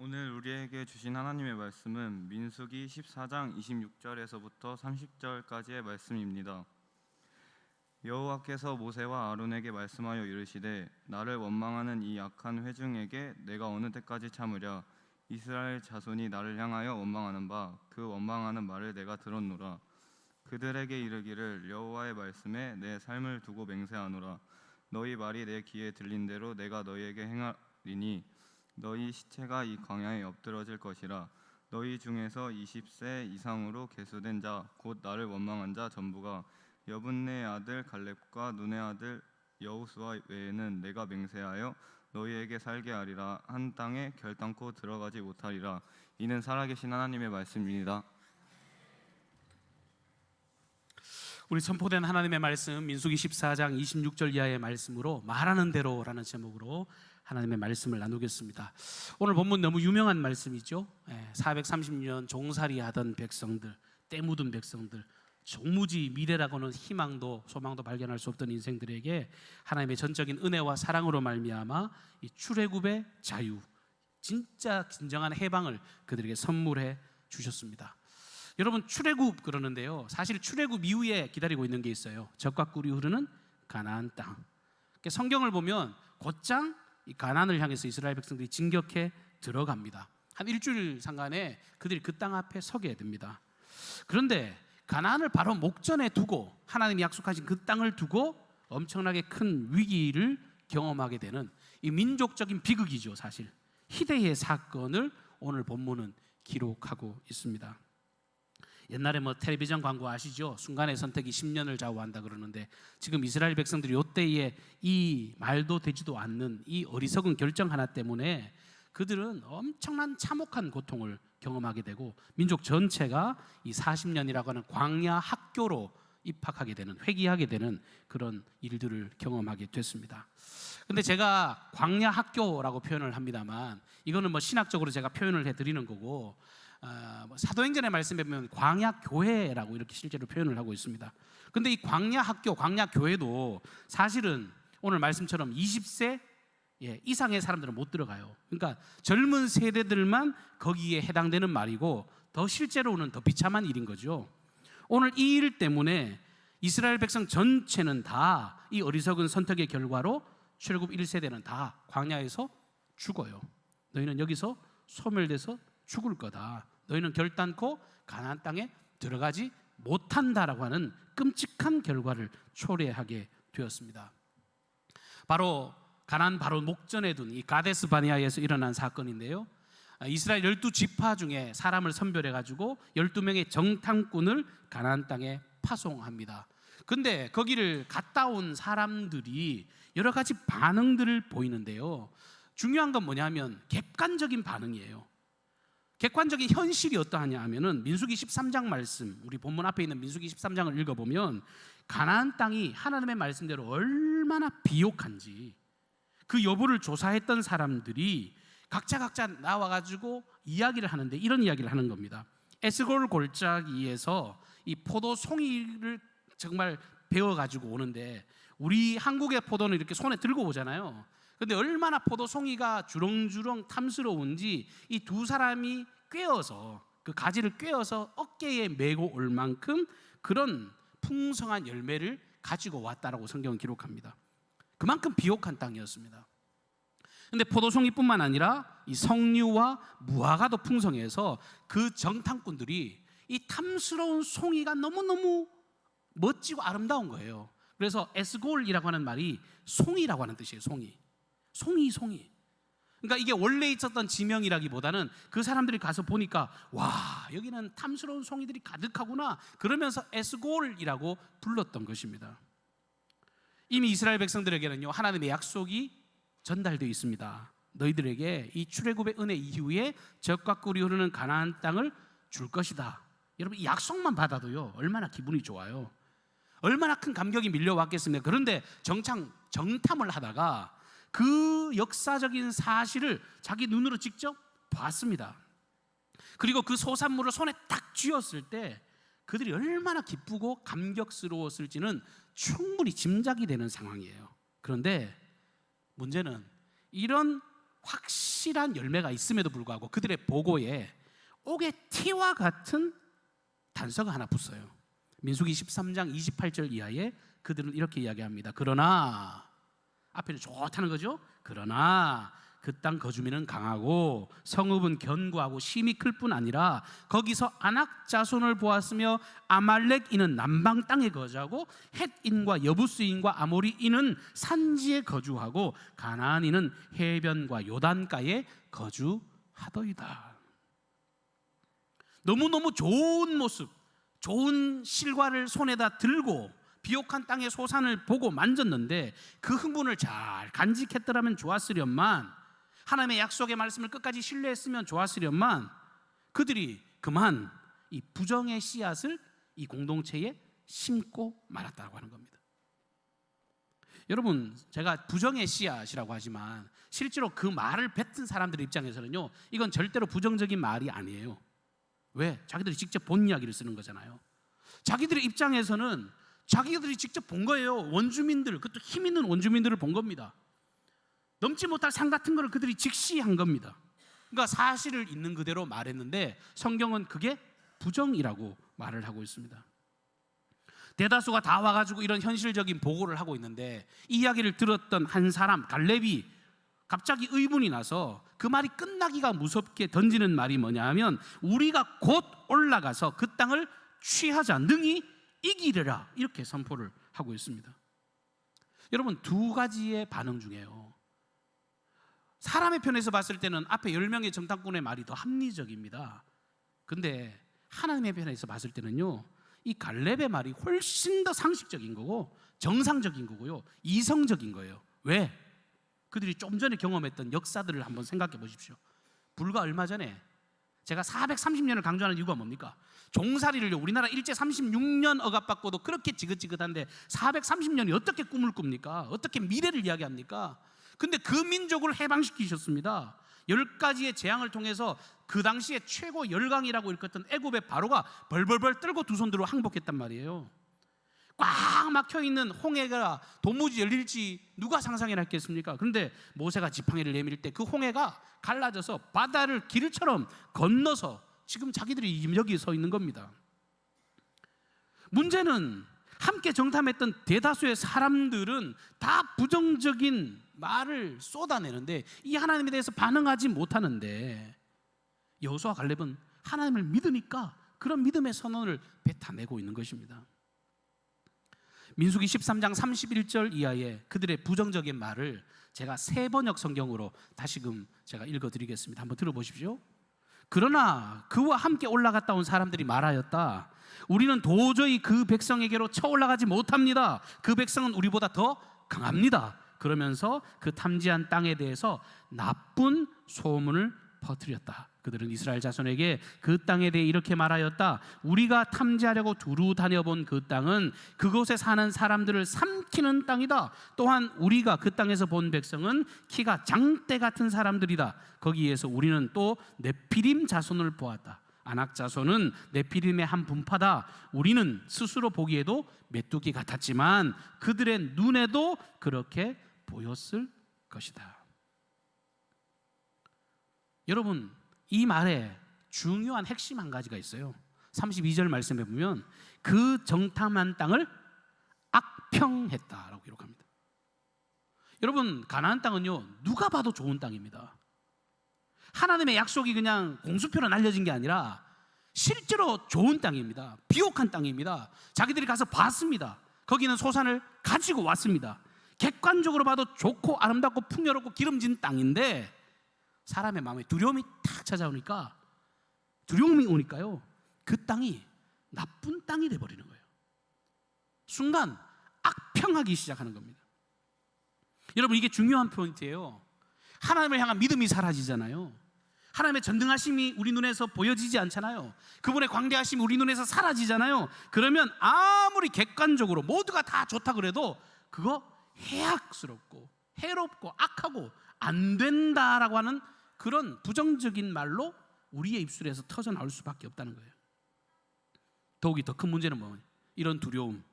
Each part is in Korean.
오늘 우리에게 주신 하나님의 말씀은 민수기 14장 26절에서부터 30절까지의 말씀입니다. 여호와께서 모세와 아론에게 말씀하여 이르시되 나를 원망하는 이 악한 회중에게 내가 어느 때까지 참으랴. 이스라엘 자손이 나를 향하여 원망하는 바 그 원망하는 말을 내가 들었노라. 그들에게 이르기를 여호와의 말씀에 내 삶을 두고 맹세하노라. 너희 말이 내 귀에 들린 대로 내가 너희에게 행하리니 너희 시체가 이 광야에 엎드러질 것이라. 너희 중에서 20세 이상으로 계수된 자 곧 나를 원망한 자 전부가 여분네 아들 갈렙과 눈의 아들 여호수아 외에는 내가 맹세하여 너희에게 살게 하리라. 한 땅에 결단코 들어가지 못하리라. 이는 살아계신 하나님의 말씀입니다. 우리 선포된 하나님의 말씀 민수기 14장 26절 이하의 말씀으로 말하는 대로라는 제목으로 하나님의 말씀을 나누겠습니다. 오늘 본문 너무 유명한 말씀이죠. 430년 종살이 하던 백성들, 때 묻은 백성들, 종무지 미래라고는 희망도 소망도 발견할 수 없던 인생들에게 하나님의 전적인 은혜와 사랑으로 말미암아 이 출애굽의 자유, 진짜 진정한 해방을 그들에게 선물해 주셨습니다. 여러분, 출애굽 그러는데요, 사실 출애굽 이후에 기다리고 있는 게 있어요. 젖과 꿀이 흐르는 가나안 땅. 성경을 보면 곧장 이 가나안을 향해서 이스라엘 백성들이 진격해 들어갑니다. 한 일주일 상간에 그들이 그 땅 앞에 서게 됩니다. 그런데 가나안을 바로 목전에 두고, 하나님이 약속하신 그 땅을 두고 엄청나게 큰 위기를 경험하게 되는 이 민족적인 비극이죠. 사실 희대의 사건을 오늘 본문은 기록하고 있습니다. 옛날에 텔레비전 광고 아시죠? 순간의 선택이 10년을 좌우한다 그러는데, 지금 이스라엘 백성들이 이때에 이 말도 되지도 않는 이 어리석은 결정 하나 때문에 그들은 엄청난 참혹한 고통을 경험하게 되고, 민족 전체가 이 40년이라고 하는 광야 학교로 입학하게 되는, 회귀하게 되는 그런 일들을 경험하게 됐습니다. 근데 제가 광야 학교라고 표현을 합니다만, 이거는 신학적으로 제가 표현을 해드리는 거고, 사도행전의 말씀에 보면 광야 교회라고 이렇게 실제로 표현을 하고 있습니다. 근데 이 광야 학교, 광야 교회도 사실은 오늘 말씀처럼 20세 이상의 사람들은 못 들어가요. 그러니까 젊은 세대들만 거기에 해당되는 말이고, 더 실제로는 더 비참한 일인 거죠. 오늘 이 일 때문에 이스라엘 백성 전체는 다 이 어리석은 선택의 결과로 출애굽 1세대는 다 광야에서 죽어요. 너희는 여기서 소멸돼서 죽을 거다. 너희는 결단코 가나안 땅에 들어가지 못한다라고 하는 끔찍한 결과를 초래하게 되었습니다. 바로 가나안 바로 목전에 둔 이 가데스 바네아에서 일어난 사건인데요, 이스라엘 12지파 중에 사람을 선별해가지고 12명의 정탐꾼을 가나안 땅에 파송합니다. 근데 거기를 갔다 온 사람들이 여러 가지 반응들을 보이는데요, 중요한 건 뭐냐면 객관적인 반응이에요. 객관적인 현실이 어떠하냐 하면은 민수기 13장 말씀, 우리 본문 앞에 있는 민수기 13장을 읽어보면 가나안 땅이 하나님의 말씀대로 얼마나 비옥한지 그 여부를 조사했던 사람들이 각자 나와가지고 이야기를 하는데, 이런 이야기를 하는 겁니다. 에스골 골짜기에서 이 포도 송이를 정말 베어가지고 오는데, 우리 한국의 포도는 이렇게 손에 들고 오잖아요. 근데 얼마나 포도 송이가 주렁주렁 탐스러운지 이 두 사람이 꿰어서, 그 가지를 꿰어서 어깨에 메고 올 만큼 그런 풍성한 열매를 가지고 왔다라고 성경은 기록합니다. 그만큼 비옥한 땅이었습니다. 근데 포도송이뿐만 아니라 이 석류와 무화과도 풍성해서 그 정탐꾼들이 이 탐스러운 송이가 너무너무 멋지고 아름다운 거예요. 그래서 에스골이라고 하는 말이 송이라고 하는 뜻이에요. 송이. 그러니까 이게 원래 있었던 지명이라기보다는 그 사람들이 가서 보니까 와, 여기는 탐스러운 송이들이 가득하구나, 그러면서 에스골이라고 불렀던 것입니다. 이미 이스라엘 백성들에게는요, 하나님의 약속이 전달되어 있습니다. 너희들에게 이 출애굽의 은혜 이후에 젖과 꿀이 흐르는 가나안 땅을 줄 것이다. 여러분, 이 약속만 받아도요 얼마나 기분이 좋아요. 얼마나 큰 감격이 밀려왔겠습니까? 그런데 정탐을 하다가 그 역사적인 사실을 자기 눈으로 직접 봤습니다. 그리고 그 소산물을 손에 딱 쥐었을 때 그들이 얼마나 기쁘고 감격스러웠을지는 충분히 짐작이 되는 상황이에요. 그런데 문제는 이런 확실한 확실한 열매가 있음에도 불구하고 그들의 보고에 옥의 티와 같은 단서가 하나 붙어요. 민수기 13장 28절 이하에 그들은 이렇게 이야기합니다. 그러나, 앞에는 좋다는 거죠. 그러나 그 땅 거주민은 강하고 성읍은 견고하고 심이 클 뿐 아니라 거기서 아낙 자손을 보았으며 아말렉인은 남방 땅에 거주하고 헷인과 여부스인과 아모리인은 산지에 거주하고 가나안인은 해변과 요단가에 거주하더이다. 너무너무 좋은 모습, 좋은 실과를 손에다 들고 비옥한 땅의 소산을 보고 만졌는데 그 흥분을 잘 간직했더라면 좋았으련만, 하나님의 약속의 말씀을 끝까지 신뢰했으면 좋았으련만, 그들이 그만 이 부정의 씨앗을 이 공동체에 심고 말았다고 하는 겁니다. 여러분, 제가 부정의 씨앗이라고 하지만 실제로 그 말을 뱉은 사람들의 입장에서는요, 이건 절대로 부정적인 말이 아니에요. 왜? 자기들이 직접 본 이야기를 쓰는 거잖아요. 자기들의 입장에서는 자기들이 직접 본 거예요. 원주민들, 그것도 힘 있는 원주민들을 본 겁니다. 넘지 못할 산 같은 거를 그들이 직시한 겁니다. 그러니까 사실을 있는 그대로 말했는데 성경은 그게 부정이라고 말을 하고 있습니다. 대다수가 다 와가지고 이런 현실적인 보고를 하고 있는데 이 이야기를 들었던 한 사람, 갈렙이 갑자기 의문이 나서 그 말이 끝나기가 무섭게 던지는 말이 뭐냐 하면, 우리가 곧 올라가서 그 땅을 취하자, 능히 이기리라, 이렇게 선포를 하고 있습니다. 여러분, 두 가지의 반응 중에요, 사람의 편에서 봤을 때는 앞에 10명의 정탐꾼의 말이 더 합리적입니다. 근데 하나님의 편에서 봤을 때는요, 이 갈렙의 말이 훨씬 더 상식적인 거고 정상적인 거고요, 이성적인 거예요. 왜? 그들이 좀 전에 경험했던 역사들을 한번 생각해 보십시오. 불과 얼마 전에 제가 430년을 강조하는 이유가 뭡니까? 종살이를요, 우리나라 일제 36년 억압받고도 그렇게 지긋지긋한데 430년이 어떻게 꿈을 꿉니까? 어떻게 미래를 이야기합니까? 근데 그 민족을 해방시키셨습니다. 10가지의 재앙을 통해서 그 당시에 최고 열강이라고 일컫던 애굽의 바로가 벌벌벌 떨고 두 손 들어 항복했단 말이에요. 꽉 막혀있는 홍해가 도무지 열릴지 누가 상상이나 했겠습니까? 그런데 모세가 지팡이를 내밀 때 그 홍해가 갈라져서 바다를 길처럼 건너서 지금 자기들이 여기 서 있는 겁니다. 문제는 함께 정탐했던 대다수의 사람들은 다 부정적인 말을 쏟아내는데 이 하나님에 대해서 반응하지 못하는데, 여호수아 갈렙은 하나님을 믿으니까 그런 믿음의 선언을 뱉어내고 있는 것입니다. 민수기 13장 31절 이하의 그들의 부정적인 말을 제가 새 번역 성경으로 다시금 제가 읽어드리겠습니다. 한번 들어보십시오. 그러나 그와 함께 올라갔다 온 사람들이 말하였다. 우리는 도저히 그 백성에게로 쳐올라가지 못합니다. 그 백성은 우리보다 더 강합니다. 그러면서 그 탐지한 땅에 대해서 나쁜 소문을 퍼뜨렸다. 그들은 이스라엘 자손에게 그 땅에 대해 이렇게 말하였다. 우리가 탐지하려고 두루 다녀본 그 땅은 그곳에 사는 사람들을 삼키는 땅이다. 또한 우리가 그 땅에서 본 백성은 키가 장대 같은 사람들이다. 거기에서 우리는 또 네피림 자손을 보았다. 아낙 자손은 네피림의 한 분파다. 우리는 스스로 보기에도 메뚜기 같았지만 그들의 눈에도 그렇게 보였을 것이다. 여러분, 이 말에 중요한 핵심 한 가지가 있어요. 32절 말씀에 보면 그 정탐한 땅을 악평했다라고 기록합니다. 여러분, 가나안 땅은요, 누가 봐도 좋은 땅입니다. 하나님의 약속이 그냥 공수표로 날려진 게 아니라 실제로 좋은 땅입니다. 비옥한 땅입니다. 자기들이 가서 봤습니다. 거기는 소산을 가지고 왔습니다. 객관적으로 봐도 좋고 아름답고 풍요롭고 기름진 땅인데 사람의 마음에 두려움이 탁 찾아오니까, 두려움이 오니까요, 그 땅이 나쁜 땅이 돼버리는 거예요. 순간 악평하기 시작하는 겁니다. 여러분, 이게 중요한 포인트예요. 하나님을 향한 믿음이 사라지잖아요. 하나님의 전능하심이 우리 눈에서 보여지지 않잖아요. 그분의 광대하심이 우리 눈에서 사라지잖아요. 그러면 아무리 객관적으로 모두가 다 좋다 그래도 그거 해악스럽고 해롭고 악하고 안 된다라고 하는 그런 부정적인 말로 우리의 입술에서 터져 나올 수밖에 없다는 거예요. 더욱이 더 큰 문제는 뭐예요? 이런 두려움,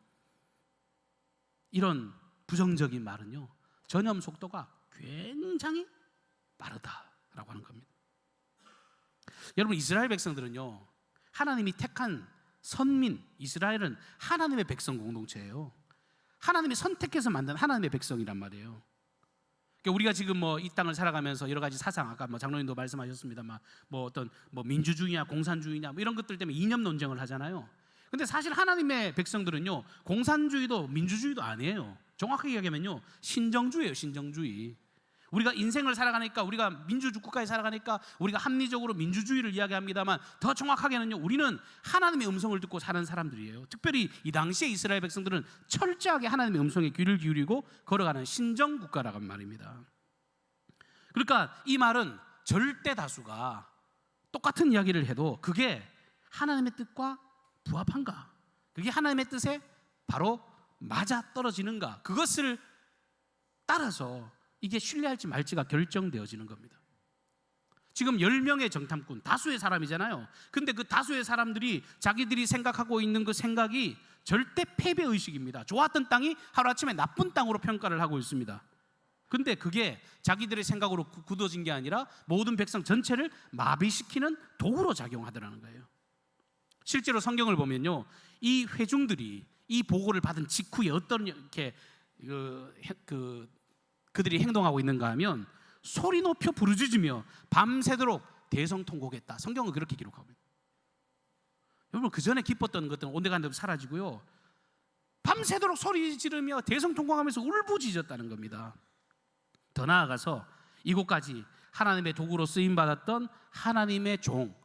이런 부정적인 말은요, 전염 속도가 굉장히 빠르다. 하는 겁니다. 여러분, 이스라엘 백성들은요, 하나님이 택한 선민, 이스라엘은 하나님의 백성 공동체예요. 하나님이 선택해서 만든 하나님의 백성이란 말이에요. 그러니까 우리가 지금 뭐 이 땅을 살아가면서 여러 가지 사상, 아까 뭐 장로님도 말씀하셨습니다만 뭐 어떤 뭐 민주주의냐 공산주의냐 뭐 이런 것들 때문에 이념 논쟁을 하잖아요. 근데 사실 하나님의 백성들은요, 공산주의도 민주주의도 아니에요. 정확하게 얘기하면요, 신정주의예요. 신정주의. 우리가 인생을 살아가니까, 우리가 민주주의 국가에 살아가니까 우리가 합리적으로 민주주의를 이야기합니다만, 더 정확하게는요, 우리는 하나님의 음성을 듣고 사는 사람들이에요. 특별히 이 당시에 이스라엘 백성들은 철저하게 하나님의 음성에 귀를 기울이고 걸어가는 신정국가라는 말입니다. 그러니까 이 말은 절대 다수가 똑같은 이야기를 해도 그게 하나님의 뜻과 부합한가, 그게 하나님의 뜻에 바로 맞아 떨어지는가, 그것을 따라서 이게 신뢰할지 말지가 결정되어지는 겁니다. 지금 10명의 정탐꾼, 다수의 사람이잖아요. 근데 그 다수의 사람들이 자기들이 생각하고 있는 그 생각이 절대 패배의식입니다. 좋았던 땅이 하루아침에 나쁜 땅으로 평가를 하고 있습니다. 근데 그게 자기들의 생각으로 굳어진 게 아니라 모든 백성 전체를 마비시키는 도구로 작용하더라는 거예요. 실제로 성경을 보면요, 이 회중들이 이 보고를 받은 직후에 어떤 이렇게 그들이 행동하고 있는가 하면 소리 높여 부르짖으며 밤새도록 대성통곡했다. 성경은 그렇게 기록하고 있습니다. 여러분, 그 전에 기뻤던 것들은 온데간데 사라지고요, 밤새도록 소리 지르며 대성통곡하면서 울부짖었다는 겁니다. 더 나아가서 이곳까지 하나님의 도구로 쓰임받았던 하나님의 종,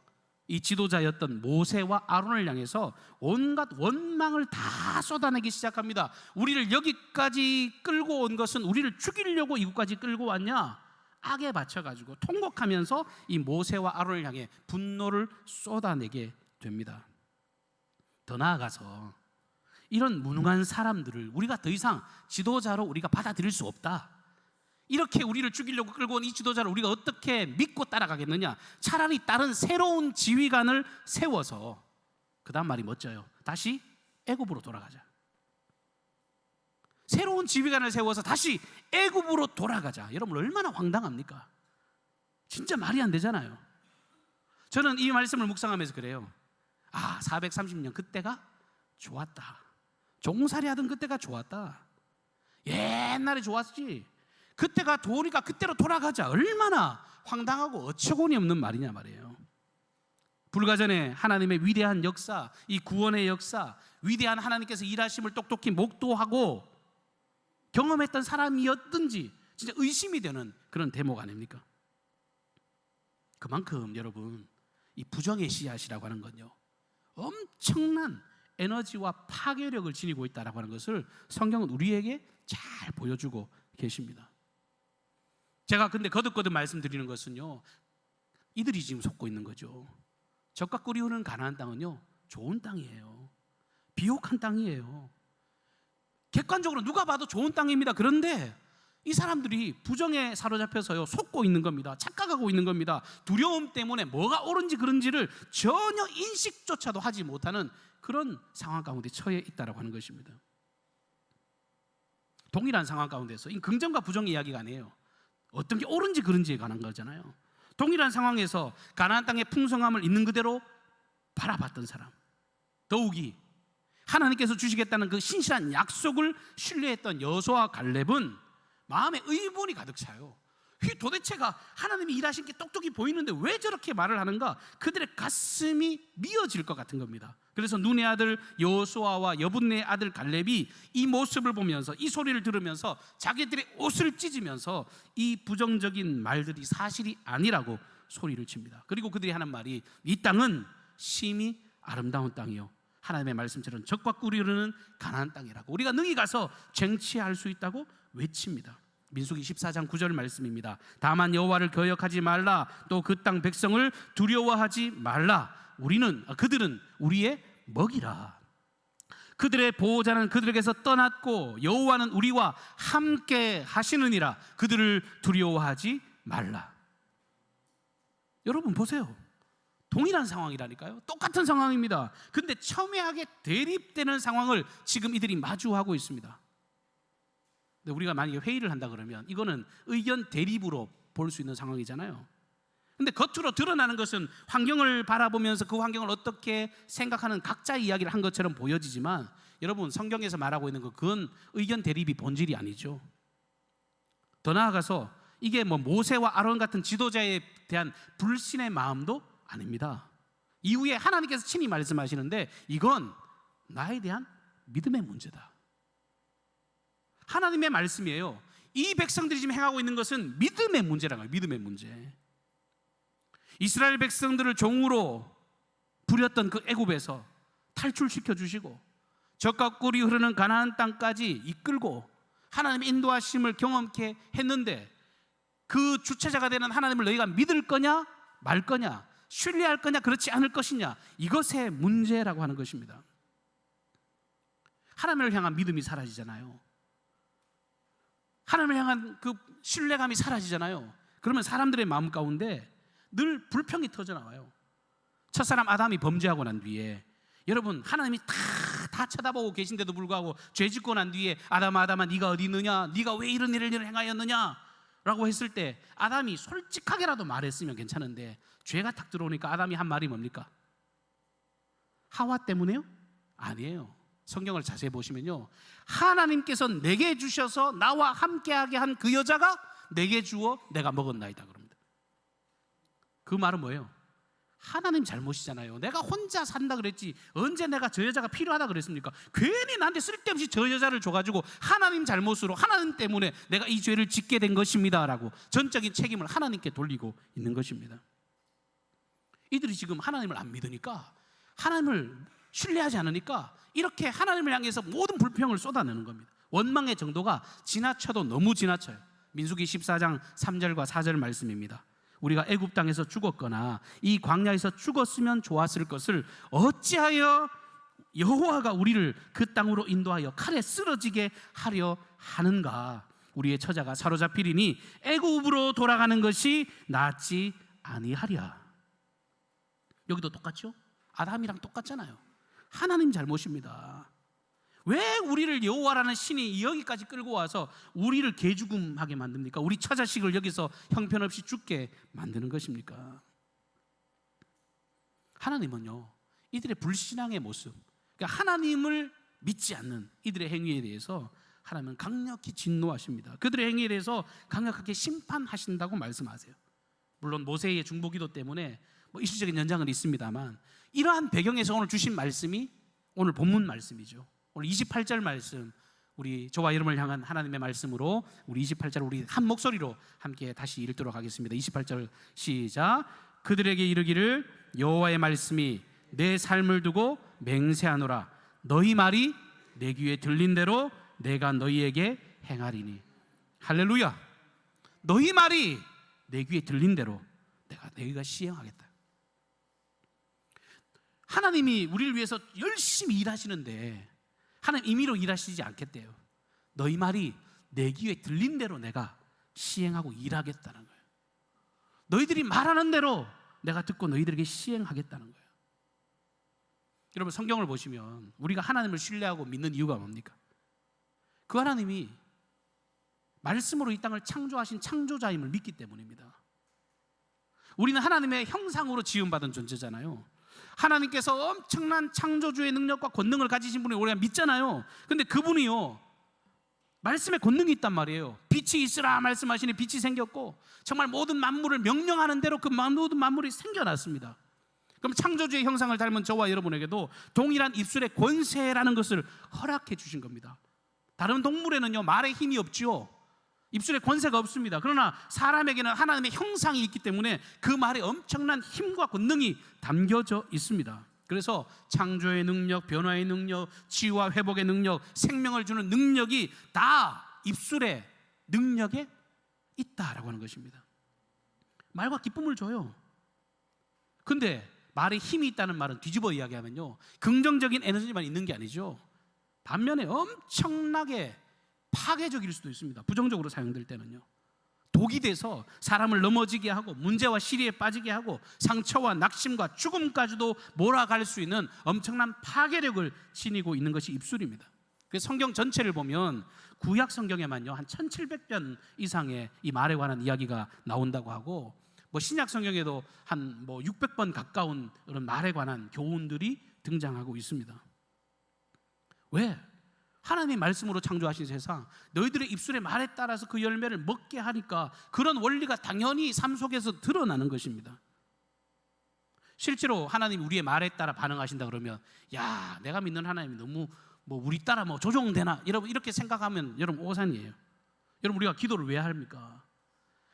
이 지도자였던 모세와 아론을 향해서 온갖 원망을 다 쏟아내기 시작합니다. 우리를 여기까지 끌고 온 것은 우리를 죽이려고 이곳까지 끌고 왔냐? 악에 받쳐가지고 통곡하면서 이 모세와 아론을 향해 분노를 쏟아내게 됩니다. 더 나아가서 이런 무능한 사람들을 우리가 더 이상 지도자로 우리가 받아들일 수 없다. 이렇게 우리를 죽이려고 끌고 온 이 지도자를 우리가 어떻게 믿고 따라가겠느냐? 차라리 다른 새로운 지휘관을 세워서, 그 다음 말이 멋져요, 다시 애굽으로 돌아가자. 새로운 지휘관을 세워서 다시 애굽으로 돌아가자. 여러분, 얼마나 황당합니까? 진짜 말이 안 되잖아요. 저는 이 말씀을 묵상하면서 그래요. 430년 그때가 좋았다. 종살이 하던 그때가 좋았다. 옛날에 좋았지. 그때가 도우니까 그때로 돌아가자. 얼마나 황당하고 어처구니 없는 말이냐 말이에요. 불과 전에 하나님의 위대한 역사, 이 구원의 역사, 위대한 하나님께서 일하심을 똑똑히 목도하고 경험했던 사람이었든지 진짜 의심이 되는 그런 대목 아닙니까? 그만큼 여러분, 이 부정의 씨앗이라고 하는 건요, 엄청난 에너지와 파괴력을 지니고 있다고 하는 것을 성경은 우리에게 잘 보여주고 계십니다. 제가 근데 거듭거듭 말씀드리는 것은요, 이들이 지금 속고 있는 거죠. 젖과 꿀이 흐르는 가나안 땅은요, 좋은 땅이에요. 비옥한 땅이에요. 객관적으로 누가 봐도 좋은 땅입니다. 그런데 이 사람들이 부정에 사로잡혀서요, 속고 있는 겁니다. 착각하고 있는 겁니다. 두려움 때문에 뭐가 옳은지 그른지를 전혀 인식조차도 하지 못하는 그런 상황 가운데 처해 있다고 하는 것입니다. 동일한 상황 가운데서, 이 긍정과 부정의 이야기가 아니에요. 어떤 게 옳은지 그른지에 관한 거잖아요. 동일한 상황에서 가나안 땅의 풍성함을 있는 그대로 바라봤던 사람, 더욱이 하나님께서 주시겠다는 그 신실한 약속을 신뢰했던 여호수아와 갈렙은 마음에 의문이 가득 차요. 도대체가 하나님이 일하신 게 똑똑히 보이는데 왜 저렇게 말을 하는가? 그들의 가슴이 미어질 것 같은 겁니다. 그래서 눈의 아들 여호수아와 여분네의 아들 갈렙이 이 모습을 보면서, 이 소리를 들으면서 자기들의 옷을 찢으면서 이 부정적인 말들이 사실이 아니라고 소리를 칩니다. 그리고 그들이 하는 말이, 이 땅은 심히 아름다운 땅이요, 하나님의 말씀처럼 젖과 꿀이 흐르는 가나안 땅이라고, 우리가 능히 가서 쟁취할 수 있다고 외칩니다. 민수기 14장 9절 말씀입니다. 다만 여호와를 거역하지 말라, 또 그 땅 백성을 두려워하지 말라. 그들은 우리의 먹이라. 그들의 보호자는 그들에게서 떠났고 여호와는 우리와 함께 하시느니라. 그들을 두려워하지 말라. 여러분 보세요. 동일한 상황이라니까요. 똑같은 상황입니다. 근데 첨예하게 대립되는 상황을 지금 이들이 마주하고 있습니다. 근데 우리가 만약에 회의를 한다 그러면 이거는 의견 대립으로 볼 수 있는 상황이잖아요. 근데 겉으로 드러나는 것은 환경을 바라보면서 그 환경을 어떻게 생각하는 각자의 이야기를 한 것처럼 보여지지만, 여러분 성경에서 말하고 있는 그건 의견 대립이 본질이 아니죠. 더 나아가서 이게 뭐 모세와 아론 같은 지도자에 대한 불신의 마음도 아닙니다. 이후에 하나님께서 친히 말씀하시는데 이건 나에 대한 믿음의 문제다. 하나님의 말씀이에요. 이 백성들이 지금 행하고 있는 것은 믿음의 문제라는 거예요. 믿음의 문제. 이스라엘 백성들을 종으로 부렸던 그 애굽에서 탈출시켜 주시고 젖과 꿀이 흐르는 가나안 땅까지 이끌고 하나님의 인도하심을 경험케 했는데, 그 주체자가 되는 하나님을 너희가 믿을 거냐 말 거냐, 신뢰할 거냐 그렇지 않을 것이냐, 이것의 문제라고 하는 것입니다. 하나님을 향한 믿음이 사라지잖아요. 하나님을 향한 그 신뢰감이 사라지잖아요. 그러면 사람들의 마음 가운데 늘 불평이 터져나와요. 첫사람 아담이 범죄하고 난 뒤에, 여러분 하나님이 다 쳐다보고 계신데도 불구하고 죄 짓고 난 뒤에 아담아 네가 어디 있느냐, 네가 왜 이런 일을 행하였느냐 라고 했을 때 아담이 솔직하게라도 말했으면 괜찮은데, 죄가 탁 들어오니까 아담이 한 말이 뭡니까? 하와 때문에요? 아니에요. 성경을 자세히 보시면요, 하나님께서 내게 주셔서 나와 함께하게 한 그 여자가 내게 주어 내가 먹었나이다 그럽니다. 그 말은 뭐예요? 하나님 잘못이잖아요. 내가 혼자 산다 그랬지 언제 내가 저 여자가 필요하다 그랬습니까? 괜히 나한테 쓸데없이 저 여자를 줘가지고 하나님 잘못으로, 하나님 때문에 내가 이 죄를 짓게 된 것입니다 라고 전적인 책임을 하나님께 돌리고 있는 것입니다. 이들이 지금 하나님을 안 믿으니까, 하나님을 신뢰하지 않으니까 이렇게 하나님을 향해서 모든 불평을 쏟아내는 겁니다. 원망의 정도가 지나쳐도 너무 지나쳐요. 민수기 14장 3절과 4절 말씀입니다. 우리가 애굽 땅에서 죽었거나 이 광야에서 죽었으면 좋았을 것을 어찌하여 여호와가 우리를 그 땅으로 인도하여 칼에 쓰러지게 하려 하는가. 우리의 처자가 사로잡히리니 애굽으로 돌아가는 것이 낫지 아니하랴. 여기도 똑같죠? 아담이랑 똑같잖아요. 하나님 잘못입니다. 왜 우리를 여호와라는 신이 여기까지 끌고 와서 우리를 개죽음하게 만듭니까? 우리 처자식을 여기서 형편없이 죽게 만드는 것입니까? 하나님은요, 이들의 불신앙의 모습, 그러니까 하나님을 믿지 않는 이들의 행위에 대해서 하나님은 강력히 진노하십니다. 그들의 행위에 대해서 강력하게 심판하신다고 말씀하세요. 물론 모세의 중보기도 때문에 일시적인 연장은 있습니다만, 이러한 배경에서 오늘 주신 말씀이 오늘 본문 말씀이죠. 오늘 28절 말씀, 우리 저와 여러분을 향한 하나님의 말씀으로 우리 28절 우리 한 목소리로 함께 다시 읽도록 하겠습니다. 28절 시작. 그들에게 이르기를 여호와의 말씀이 내 삶을 두고 맹세하노라. 너희 말이 내 귀에 들린 대로 내가 너희에게 행하리니. 할렐루야. 너희 말이 내 귀에 들린 대로 내가 너희가 시행하겠다. 하나님이 우리를 위해서 열심히 일하시는데 하나님 임의로 일하시지 않겠대요. 너희 말이 내 귀에 들린 대로 내가 시행하고 일하겠다는 거예요. 너희들이 말하는 대로 내가 듣고 너희들에게 시행하겠다는 거예요. 여러분 성경을 보시면 우리가 하나님을 신뢰하고 믿는 이유가 뭡니까? 그 하나님이 말씀으로 이 땅을 창조하신 창조자임을 믿기 때문입니다. 우리는 하나님의 형상으로 지음받은 존재잖아요. 하나님께서 엄청난 창조주의 능력과 권능을 가지신 분을 우리가 믿잖아요. 근데 그분이요, 말씀에 권능이 있단 말이에요. 빛이 있으라 말씀하시니 빛이 생겼고, 정말 모든 만물을 명령하는 대로 그 모든 만물이 생겨났습니다. 그럼 창조주의 형상을 닮은 저와 여러분에게도 동일한 입술의 권세라는 것을 허락해 주신 겁니다. 다른 동물에는요 말에 힘이 없지요. 입술에 권세가 없습니다. 그러나 사람에게는 하나님의 형상이 있기 때문에 그 말에 엄청난 힘과 권능이 담겨져 있습니다. 그래서 창조의 능력, 변화의 능력, 치유와 회복의 능력, 생명을 주는 능력이 다 입술의 능력에 있다라고 하는 것입니다. 말과 기쁨을 줘요. 근데 말에 힘이 있다는 말은 뒤집어 이야기하면요, 긍정적인 에너지만 있는 게 아니죠. 반면에 엄청나게 파괴적일 수도 있습니다. 부정적으로 사용될 때는요, 독이 돼서 사람을 넘어지게 하고 문제와 시리에 빠지게 하고 상처와 낙심과 죽음까지도 몰아갈 수 있는 엄청난 파괴력을 지니고 있는 것이 입술입니다. 그래서 성경 전체를 보면 구약 성경에만요 한 1700편 이상의 이 말에 관한 이야기가 나온다고 하고, 뭐 신약 성경에도 한 뭐 600번 가까운 그런 말에 관한 교훈들이 등장하고 있습니다. 왜? 하나님의 말씀으로 창조하신 세상, 너희들의 입술의 말에 따라서 그 열매를 먹게 하니까 그런 원리가 당연히 삶 속에서 드러나는 것입니다. 실제로 하나님이 우리의 말에 따라 반응하신다 그러면, 야, 내가 믿는 하나님이 너무 뭐 우리 따라 뭐 조종되나, 여러분 이렇게 생각하면 여러분 오산이에요. 여러분, 우리가 기도를 왜 합니까?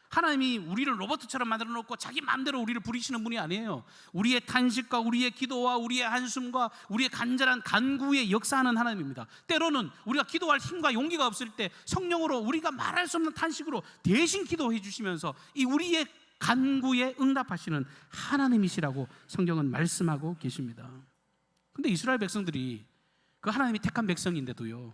하나님이 우리를 로봇처럼 만들어 놓고 자기 마음대로 우리를 부리시는 분이 아니에요. 우리의 탄식과 우리의 기도와 우리의 한숨과 우리의 간절한 간구에 역사하는 하나님입니다. 때로는 우리가 기도할 힘과 용기가 없을 때 성령으로 우리가 말할 수 없는 탄식으로 대신 기도해 주시면서 이 우리의 간구에 응답하시는 하나님이시라고 성경은 말씀하고 계십니다. 근데 이스라엘 백성들이 그 하나님이 택한 백성인데도요,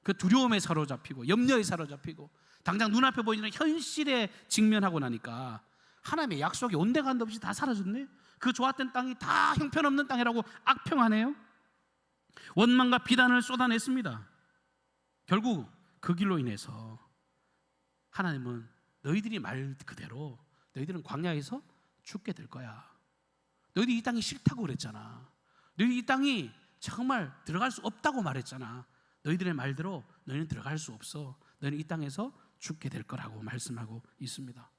그 두려움에 사로잡히고 염려에 사로잡히고 당장 눈앞에 보이는 현실에 직면하고 나니까 하나님의 약속이 온데간데 없이 다 사라졌네. 그 좋았던 땅이 다 형편없는 땅이라고 악평하네요. 원망과 비난을 쏟아냈습니다. 결국 그 길로 인해서 하나님은 너희들이 말 그대로 너희들은 광야에서 죽게 될 거야. 너희들이 이 땅이 싫다고 그랬잖아. 너희들이 이 땅이 정말 들어갈 수 없다고 말했잖아. 너희들의 말대로 너희는 들어갈 수 없어. 너희는 이 땅에서 죽게 될 거라고 말씀하고 있습니다.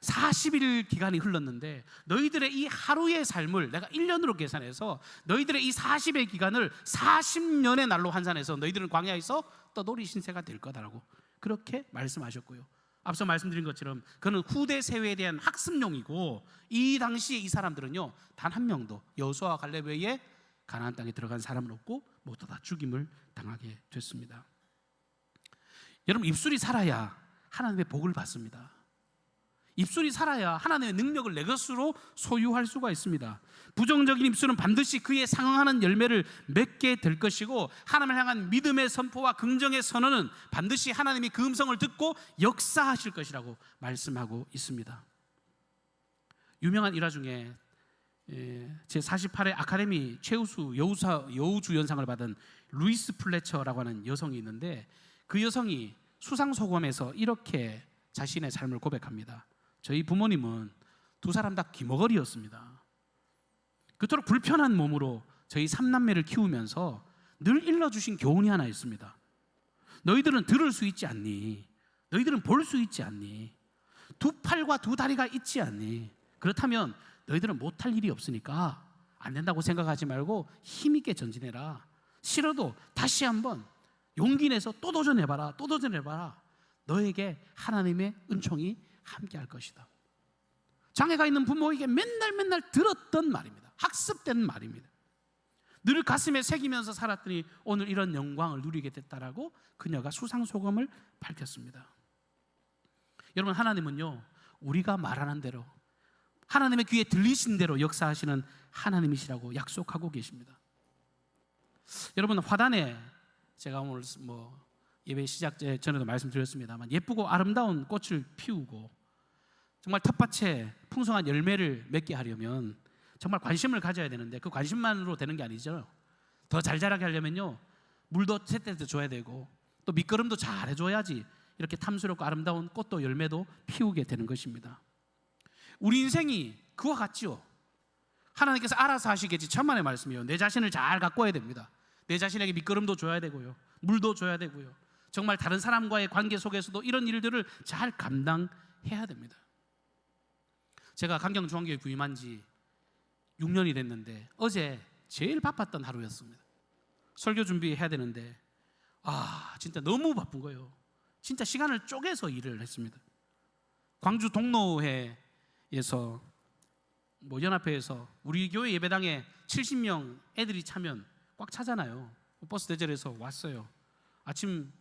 40일 기간이 흘렀는데 너희들의 이 하루의 삶을 내가 1년으로 계산해서 너희들의 이 40의 기간을 40년의 날로 환산해서 너희들은 광야에서 떠돌이 신세가 될 거다라고 그렇게 말씀하셨고요. 앞서 말씀드린 것처럼 그는 후대 세대에 대한 학습용이고, 이 당시에 이 사람들은요 단 한 명도 여호수아와 갈렙 외에 가나안 땅에 들어간 사람은 없고 모두 다 죽임을 당하게 됐습니다. 여러분, 입술이 살아야 하나님의 복을 받습니다. 입술이 살아야 하나님의 능력을 내 것으로 소유할 수가 있습니다. 부정적인 입술은 반드시 그에 상응하는 열매를 맺게 될 것이고, 하나님을 향한 믿음의 선포와 긍정의 선언은 반드시 하나님이 그 음성을 듣고 역사하실 것이라고 말씀하고 있습니다. 유명한 일화 중에 제48회 아카데미 최우수 여우주연상을 받은 루이스 플래처라고 하는 여성이 있는데, 그 여성이 수상소감에서 이렇게 자신의 삶을 고백합니다. 저희 부모님은 두 사람 다 기머거리였습니다. 그토록 불편한 몸으로 저희 3남매를 키우면서 늘 일러주신 교훈이 하나 있습니다. 너희들은 들을 수 있지 않니? 너희들은 볼 수 있지 않니? 두 팔과 두 다리가 있지 않니? 그렇다면 너희들은 못할 일이 없으니까 안 된다고 생각하지 말고 힘있게 전진해라. 싫어도 다시 한번 용기 내서 또 도전해봐라. 또 도전해봐라. 너에게 하나님의 은총이 함께할 것이다. 장애가 있는 부모에게 맨날 들었던 말입니다. 학습된 말입니다. 늘 가슴에 새기면서 살았더니 오늘 이런 영광을 누리게 됐다라고 그녀가 수상소감을 밝혔습니다. 여러분, 하나님은요 우리가 말하는 대로, 하나님의 귀에 들리신 대로 역사하시는 하나님이시라고 약속하고 계십니다. 여러분, 화단에 제가 오늘 예배 시작 전에도 말씀드렸습니다만 예쁘고 아름다운 꽃을 피우고 정말 텃밭에 풍성한 열매를 맺게 하려면 정말 관심을 가져야 되는데, 그 관심만으로 되는 게 아니죠. 더 잘 자라게 하려면요 물도 제때도 줘야 되고 또 밑거름도 잘 해줘야지 이렇게 탐스럽고 아름다운 꽃도 열매도 피우게 되는 것입니다. 우리 인생이 그와 같지요. 하나님께서 알아서 하시겠지, 천만의 말씀이에요. 내 자신을 잘 가꿔야 됩니다. 내 자신에게 밑거름도 줘야 되고요, 물도 줘야 되고요, 정말 다른 사람과의 관계 속에서도 이런 일들을 잘 감당해야 됩니다. 제가 강경중앙교회 부임한 지 6년이 됐는데 어제 제일 바빴던 하루였습니다. 설교 준비해야 되는데 진짜 너무 바쁜 거예요. 진짜 시간을 쪼개서 일을 했습니다. 광주 동로회에서 연합회에서 우리 교회 예배당에 70명 애들이 차면 꽉 차잖아요. 버스 대절해서 왔어요. 아침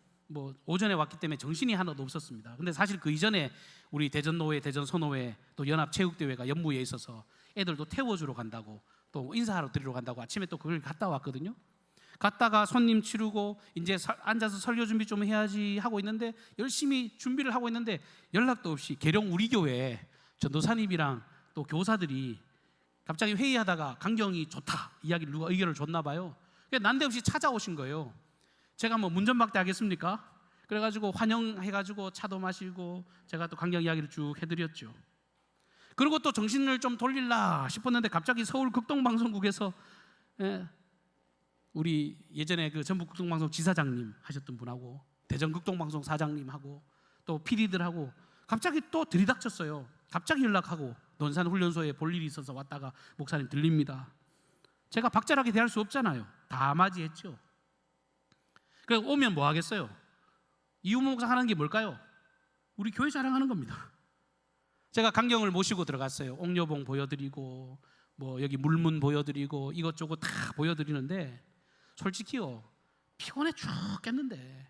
오전에 왔기 때문에 정신이 하나도 없었습니다. 근데 사실 그 이전에 우리 대전노회, 대전소노회, 또 연합체육대회가 연무에 있어서 애들도 태워주러 간다고, 또 인사하러 드리러 간다고 아침에 또 그걸 갔다 왔거든요. 갔다가 손님 치르고 이제 앉아서 설교 준비 좀 해야지 하고 있는데, 열심히 준비를 하고 있는데 연락도 없이 계룡 우리 교회 전도사님이랑 또 교사들이 갑자기 회의하다가 강경이 좋다 누가 의견을 줬나 봐요. 난데없이 찾아오신 거예요. 제가 문전박대 하겠습니까? 그래가지고 환영해가지고 차도 마시고 제가 또 강경 이야기를 쭉 해드렸죠. 그리고 또 정신을 좀 돌릴라 싶었는데 갑자기 서울 극동방송국에서 우리 예전에 그 전북 극동방송 지사장님 하셨던 분하고 대전 극동방송 사장님하고 또 PD들하고 갑자기 또 들이닥쳤어요. 갑자기 연락하고 논산 훈련소에 볼 일이 있어서 왔다가 목사님 들립니다. 제가 박절하게 대할 수 없잖아요. 다 맞이했죠. 그래서 오면 뭐 하겠어요? 이우모 목사 하는 게 뭘까요? 우리 교회 자랑하는 겁니다. 제가 강경을 모시고 들어갔어요. 옥녀봉 보여드리고 뭐 여기 물문 보여드리고 이것저것 다 보여드리는데 솔직히요 피곤해 죽겠는데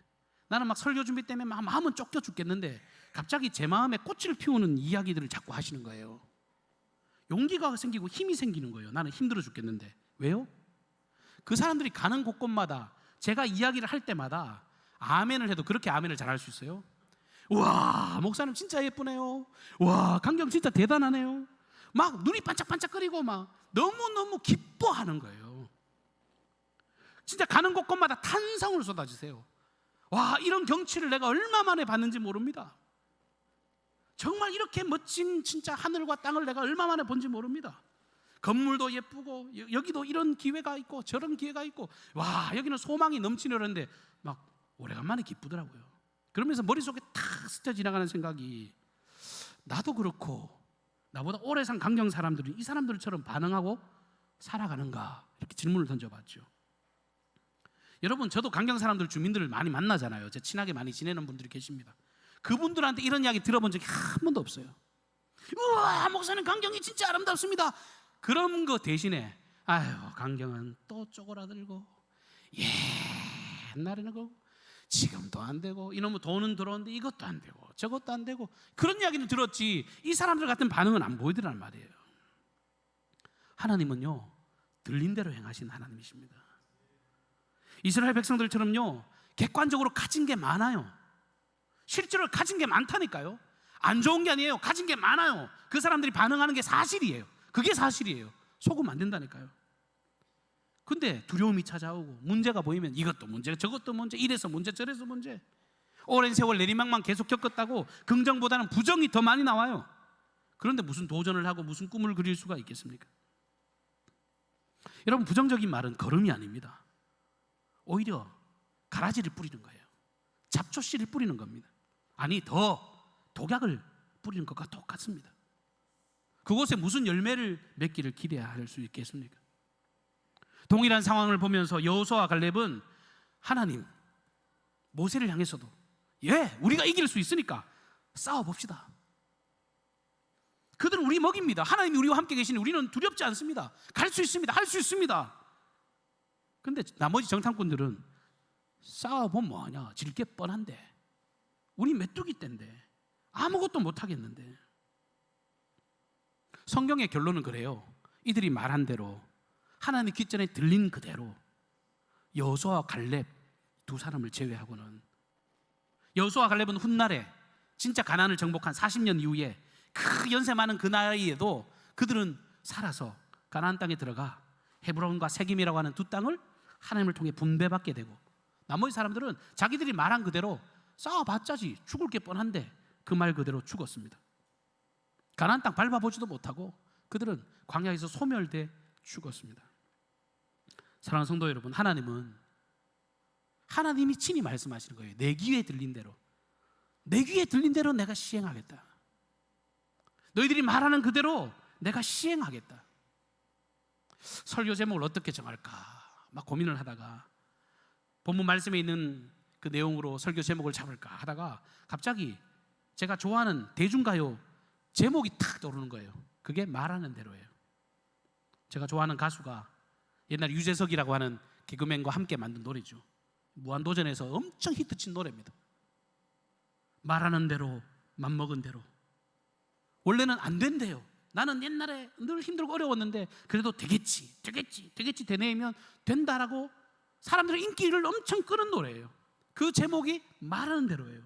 나는 막 설교 준비 때문에 막 마음은 쫓겨 죽겠는데 갑자기 제 마음에 꽃을 피우는 이야기들을 자꾸 하시는 거예요. 용기가 생기고 힘이 생기는 거예요. 나는 힘들어 죽겠는데 왜요? 그 사람들이 가는 곳곳마다 제가 이야기를 할 때마다 아멘을 해도 그렇게 아멘을 잘할 수 있어요? 와 목사님 진짜 예쁘네요. 와 강경 진짜 대단하네요. 막 눈이 반짝반짝거리고 막 너무너무 기뻐하는 거예요. 진짜 가는 곳곳마다 탄성을 쏟아주세요. 와 이런 경치를 내가 얼마 만에 봤는지 모릅니다. 정말 이렇게 멋진 진짜 하늘과 땅을 내가 얼마 만에 본지 모릅니다. 건물도 예쁘고 여기도 이런 기회가 있고 저런 기회가 있고 와 여기는 소망이 넘치려는데 막 오래간만에 기쁘더라고요. 그러면서 머릿속에 탁 스쳐 지나가는 생각이 나도 그렇고 나보다 오래 산 강경 사람들은 이 사람들처럼 반응하고 살아가는가 이렇게 질문을 던져봤죠. 여러분 저도 강경 사람들 주민들을 많이 만나잖아요. 제 친하게 많이 지내는 분들이 계십니다. 그분들한테 이런 이야기 들어본 적이 한 번도 없어요. 우와 목사님 강경이 진짜 아름답습니다. 그런 거 대신에 아유 강경은 또 쪼그라들고 옛날에는 그 지금도 안 되고 이놈의 돈은 들어오는데 이것도 안 되고 저것도 안 되고 그런 이야기는 들었지 이 사람들 같은 반응은 안 보이더란 말이에요. 하나님은요 들린 대로 행하신 하나님이십니다. 이스라엘 백성들처럼요 객관적으로 가진 게 많아요. 실제로 가진 게 많다니까요. 안 좋은 게 아니에요. 가진 게 많아요. 그 사람들이 반응하는 게 사실이에요. 그게 사실이에요. 속으면 안 된다니까요. 근데 두려움이 찾아오고 문제가 보이면 이것도 문제 저것도 문제 이래서 문제 저래서 문제 오랜 세월 내리막만 계속 겪었다고 긍정보다는 부정이 더 많이 나와요. 그런데 무슨 도전을 하고 무슨 꿈을 그릴 수가 있겠습니까? 여러분 부정적인 말은 걸음이 아닙니다. 오히려 가라지를 뿌리는 거예요. 잡초씨를 뿌리는 겁니다. 아니 더 독약을 뿌리는 것과 똑같습니다. 그곳에 무슨 열매를 맺기를 기대할 수 있겠습니까? 동일한 상황을 보면서 여호수아와 갈렙은 하나님 모세를 향해서도 우리가 이길 수 있으니까 싸워봅시다. 그들은 우리 먹입니다. 하나님이 우리와 함께 계시니 우리는 두렵지 않습니다. 갈 수 있습니다. 할 수 있습니다. 근데 나머지 정탐꾼들은 싸워보면 뭐하냐 질 게 뻔한데 우리 메뚜기 떼인데 아무것도 못하겠는데. 성경의 결론은 그래요. 이들이 말한 대로 하나님의 귓전에 들린 그대로 여호수아와 갈렙 두 사람을 제외하고는 여호수아와 갈렙은 훗날에 진짜 가나안을 정복한 40년 이후에 그 연세 많은 그 나이에도 그들은 살아서 가나안 땅에 들어가 헤브론과 세김이라고 하는 두 땅을 하나님을 통해 분배받게 되고 나머지 사람들은 자기들이 말한 그대로 싸워봤자지 죽을 게 뻔한데 그 말 그대로 죽었습니다. 가나안 땅 밟아보지도 못하고 그들은 광야에서 소멸돼 죽었습니다. 사랑하는 성도 여러분, 하나님이 친히 말씀하시는 거예요. 내 귀에 들린 대로 내가 시행하겠다. 너희들이 말하는 그대로 내가 시행하겠다. 설교 제목을 어떻게 정할까 막 고민을 하다가 본문 말씀에 있는 그 내용으로 설교 제목을 잡을까 하다가 갑자기 제가 좋아하는 대중가요 제목이 탁 떠오르는 거예요. 그게 말하는 대로예요. 제가 좋아하는 가수가 옛날 유재석이라고 하는 개그맨과 함께 만든 노래죠. 무한도전에서 엄청 히트친 노래입니다. 말하는 대로 맘먹은 대로. 원래는 안 된대요. 나는 옛날에 늘 힘들고 어려웠는데 그래도 되겠지 되뇌이면 된다라고 사람들의 인기를 엄청 끄는 노래예요. 그 제목이 말하는 대로예요.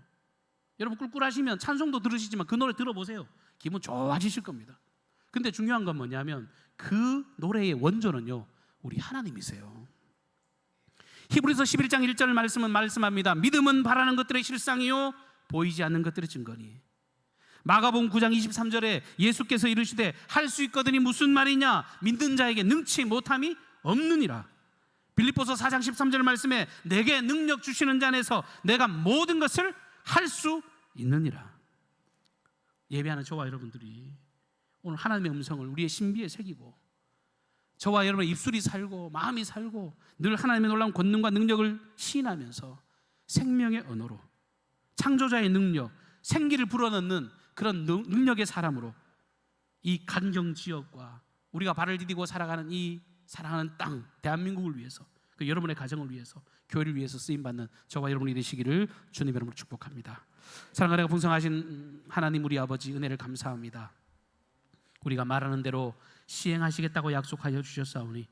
여러분 꿀꿀하시면 찬송도 들으시지만 그 노래 들어보세요. 기분 좋아지실 겁니다. 근데 중요한 건 뭐냐면 그 노래의 원조는요 우리 하나님이세요. 히브리서 11장 1절 말씀은 말씀합니다. 믿음은 바라는 것들의 실상이요 보이지 않는 것들의 증거니 마가복음 9장 23절에 예수께서 이르시되 할 수 있거든이 무슨 말이냐, 믿는 자에게 능치 못함이 없느니라. 빌립보서 4장 13절 말씀에 내게 능력 주시는 자 안에서 내가 모든 것을 할 수 있느니라. 예배하는 저와 여러분들이 오늘 하나님의 음성을 우리의 신비에 새기고, 저와 여러분의 입술이 살고 마음이 살고 늘 하나님의 놀라운 권능과 능력을 시인하면서 생명의 언어로, 창조자의 능력, 생기를 불어넣는 그런 능력의 사람으로 이 간경 지역과 우리가 발을 디디고 살아가는 이 사랑하는 땅 대한민국을 위해서, 그 여러분의 가정을 위해서, 교회를 위해서 쓰임받는 저와 여러분이 되시기를 주님 이름으로 축복합니다. 사랑하고 풍성하신 하나님 우리 아버지, 은혜를 감사합니다. 우리가 말하는 대로 시행하시겠다고 약속하여 주셨사오니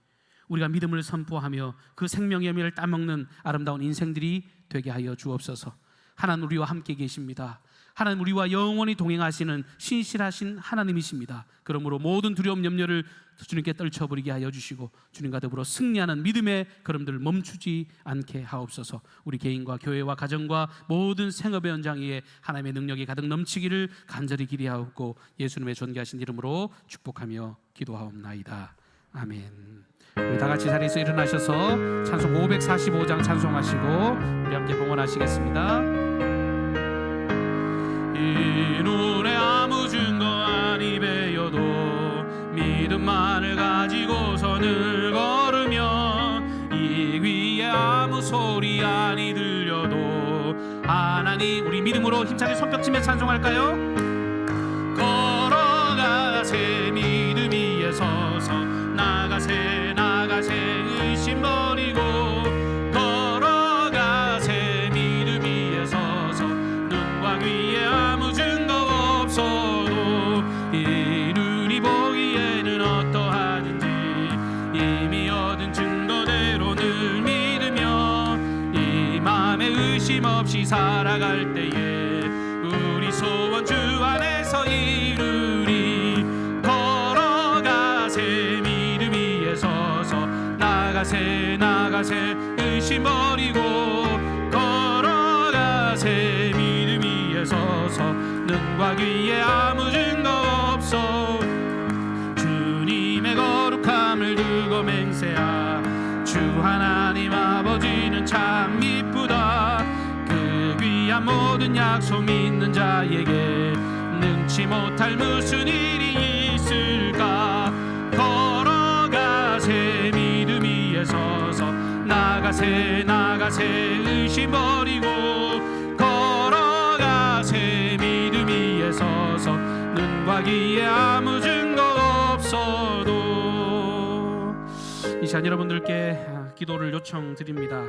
우리가 믿음을 선포하며 그 생명의 열매를 따먹는 아름다운 인생들이 되게 하여 주옵소서. 하나님 우리와 함께 계십니다. 하나님 우리와 영원히 동행하시는 신실하신 하나님이십니다. 그러므로 모든 두려움 염려를 주님께 떨쳐버리게 하여 주시고 주님과 더불어 승리하는 믿음의 걸음들을 멈추지 않게 하옵소서. 우리 개인과 교회와 가정과 모든 생업의 현장에 하나님의 능력이 가득 넘치기를 간절히 기대하옵고 예수님의 존귀하신 이름으로 축복하며 기도하옵나이다. 아멘. 우리 다 같이 자리에서 일어나셔서 찬송 545장 찬송하시고 우리 함께 봉헌하시겠습니다. 이 노래 아무 증거 아니 배워도 믿음만을 가지고서 늘 걸으며 이 위에 아무 소리 아니 들려도 하나님, 우리 믿음으로 힘차게 손뼉치며 찬송할까요? 걸어가세 믿음 위에 서서 나가세 나가세 의심 버리고 걸어가세 믿음 위에 서서 눈과 귀에 아무 증거 없어도 이 눈이 보기에는 어떠하든지 이미 얻은 증거대로 늘 믿으며 이 맘에 의심 없이 살아갈 때에 우리 소원 주 안에서 이루리. 걸어가세 믿음 위에 서서 나가세 나가세 의심 버리고 걸어가세 믿음 위에 서서 눈과 귀에 아무 증거 없어 주님의 거룩함을 두고 맹세하. 주 하나님 아버지는 참 이쁘다. 그 귀한 모든 약속 믿는 자에게 능치 못할 무슨 일이 있을까. 걸어가세 믿음 위에 서서 나가세 나가세 의심 버리고 걸어가세 믿음 위에 서서 눈과 귀에 아무 증거 없어도. 이 시간 여러분들께 기도를 요청드립니다.